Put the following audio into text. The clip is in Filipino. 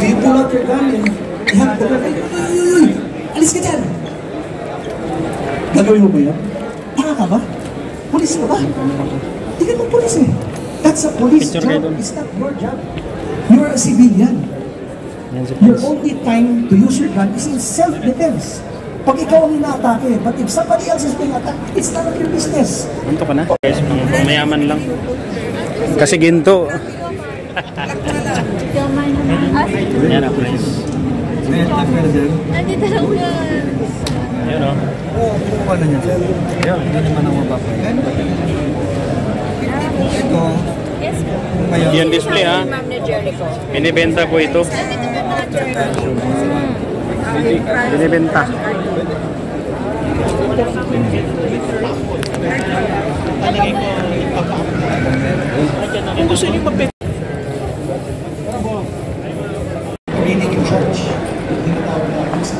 Do you pull out your gun and ihang pull out? Uy! Alis ka dyan! Gagawin mo ba yan? Tanga ka ba? Pulis ka ba? Hindi ka mong pulis eh. That's a police job. It's not your job. You are a civilian. Your only time to use your gun is in self-defense. Pag ikaw ang ina-atake, but if somebody else is being attacked, it's none of your business. Anto ka na? Guys, mayaman lang. Kasi ginto. Yan ako guys. Nandito lang yan. Ayan o. Oo, kukuha na niya. Ayan, hindi naman ang mapapay. Ito. Yan display ha. Binibenta po ito. Binibenta. Kung gusto niyo mapit. Meaning in church. Tinatawag natin sa